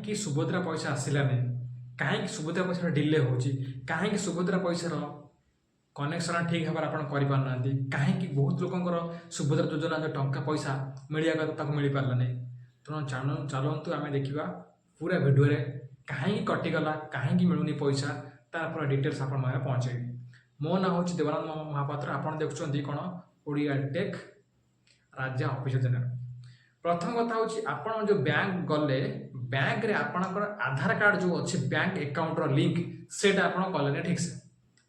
କାହିଁକି ସୁଭଦ୍ରା ପଇସା ଆସିଲାନି, କାହିଁକି ସୁଭଦ୍ରା ପଇସା ଡିଲେ ହେଉଛି, କାହିଁକି ସୁଭଦ୍ରା ପଇସାର କନେକ୍ସନ ଠିକ୍ ଭାବରେ ଆପଣ କରିପାରୁନାହାନ୍ତି, କାହିଁକି ବହୁତ ଲୋକଙ୍କର ସୁଭଦ୍ରା ଯୋଜନା ଯେଉଁ ଟଙ୍କା ପଇସା ମିଳିବା କଥା ତାକୁ ମିଳିପାରିଲାନି। ତେଣୁ ଚାଲନ୍ତୁ ଆମେ ଦେଖିବା ପୁରା ଭିଡ଼ିଓରେ କାହିଁକି କଟିଗଲା, କାହିଁକି ମିଳୁନି ପଇସା, ତାର ଡିଟେଲ୍ସ ଆପଣ ମାନେ ପହଞ୍ଚେଇବି। ମୋ ନାଁ ହେଉଛି ଦେବାନନ୍ଦ ମହାପାତ୍ର। ଆପଣ ଦେଖୁଛନ୍ତି କ'ଣ ଓଡ଼ିଆ ଟେକ୍ ରାଜା ଅଫିସିଆଲ ଚ୍ୟାନେଲ। प्रथम कथा हूँ आप जो बैंक गले बैंक रे आपणकर आधार कार्ड जो अच्छी बैंक अकाउंट रो लिंक सेटा आप कले ठीक से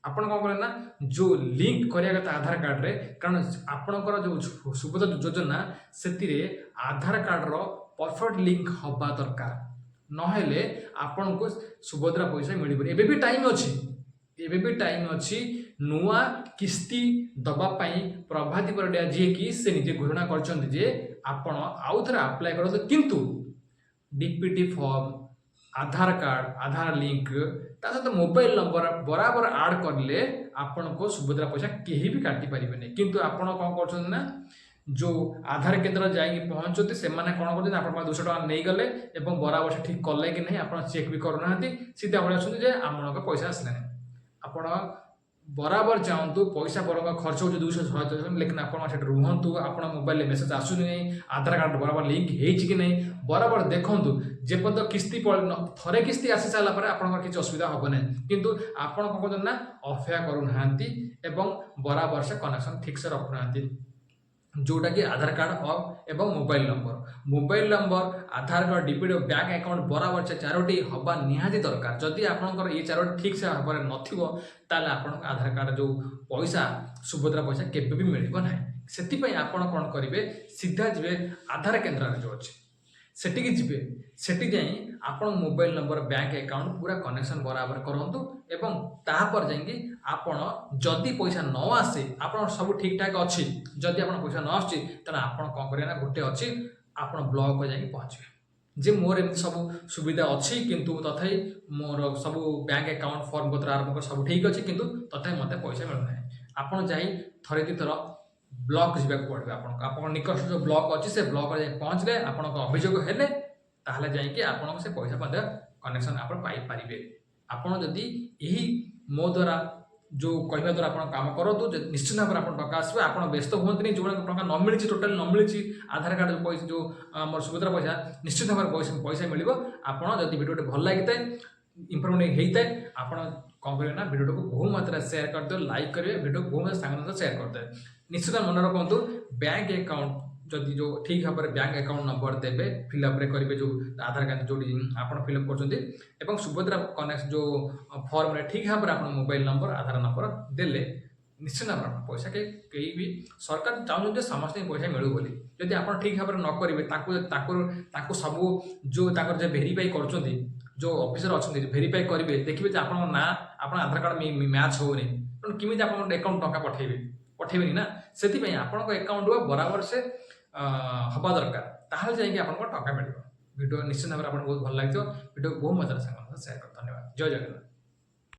आपन कौन करें ना जो लिंक करिया कथा आधार कार्ड रे कारण आपणकर जो सुभद्रा योजना से आधार कार्ड रो परफेक्ट लिंक हवा दरकार नहेले आपन को सुभद्रा पैसा मिल एबे भी टाइम अच्छी एबे भी टाइम अच्छी नुआ किस्ती दबापाई प्रभाती परिडा जी कि से निजे घोषणा करछन्ती जे आपण आउ थे अप्लाई कर किंतु डीपीटी फॉर्म आधार कार्ड आधार लिंक ता सहित मोबाइल नंबर बराबर ऐड करले आपण को सुभद्रा पैसा केही भी काटी परिबेनी किंतु आपण कोन करछन ना जो आधार केंद्र जाई पहुंचते से माने कोन करछन आपण 200 टका नै गले एवं बराबर से ठीक करले कि नहीं आपण चेक भी करूनाहांती सीधा बोले आछन जे आपण को पैसा आसलानी आपण बराबर चाहतु पैसा बरंग खर्च हो 200 लेकिन आप रुहतु आप मोबाइल मेसेज आसुनी नहीं आधार कार्ड बराबर लिंक कि नहीं बराबर देखु जेपद किस्ती थे किस्ती आसी सारापर आप किसी असुविधा हम ना कितु आपड़ कौन कर अपेक्षा करूना बराबर से कनेक्शन ठीक से रखुना जोटा कि आधार कार्ड एवं मोबाइल नंबर आधार कार्ड डीपीडी बैंक अकाउंट बराबर से चारोटी हवा निहाती दरकार जदि आपंकर ये चारोटी ठीक से भाव नथिबो ताले आपन आधार कार्ड जो पैसा सुभद्रा पैसा केबे भी मिलिबो नाही सेति आपण कौन करेंगे सीधा जीवे आधार केन्द्र जो अच्छे सेटिकी जीवे सेटी जाई आपण मोबाइल नंबर बैंक अकाउंट पूरा कनेक्शन बराबर करंतु एवं तापर जाइए आपण जदि पैसा न आसे आपण सब ठीक ठाक अच्छी जदि आपण पैसा न आसी तेना आपण कौन करेंगे ना गोटे अच्छी आपण ब्लॉक जाइए पहुँचे जे मोर एमती सब सुविधा अच्छी किंतु तथापि मोर सब बैंक अकाउंट फॉर्म पत्र आरंभ सब ठीक अच्छे किंतु तथापि मत पैसा मिलूना आपड़ जाई थे दी थर ब्लॉक जावाक पड़े आप निकट जो ब्लॉक अच्छी से ब्लॉक पहुँचले आप अभियोग हेले ताहले जाइए आपन से पैसा कनेक्शन आप पाइपारे आपड़ जदि यही मो द्वारा जो कहवा द्वारा आप काम करूँ निश्चित भाव में टका आसो आप व्यस्त हमें जो टका न मिली टोटाल न मिली आधार कार्ड जो पैसा जो आम सुभद्रा पैसा निश्चित भाव में पैसा मिल आपड़ जब भिडियो भल लगी था इम्प्रूवमेंट होता है आपड़ कौन करेंगे ना भिडियो को बहु मात्रा शेयर करदे लाइक करेंगे भिडियो को बहुत सांग शेयर करदे निश्चित मन रखु बैंक अकाउंट जदि जो ठीक भाव में बैंक अकाउंट नंबर देवे फिलअप करेंगे जो आधार कार्ड जो आप फिलअप कर सुभद्रा कनेक्ट जो फॉर्म रे ठीक भाव में आप मोबाइल नंबर आधार नंबर देले निश्चित भाव पैसा कहीं भी सरकार चाहते समस्त पैसा मिलू बोली जदि आप ठीक भाव में न करेंगे सब जो भेरीफाई कर जो ऑफिसर अच्छा भेरीफाई करेंगे देखिए आप ना आप आधार कार्ड मैच होनी तेणु किमी आप अकाउंट टका पठेबे ना से आपण अकाउंट बराबर से हवा दरकार ताहले जाइए आपको टका मिल भिडियो निश्चित भाव में बहुत भल लगे भिडियो बहुत मजा शेयर कर धन्यवाद जय जगन्नाथ।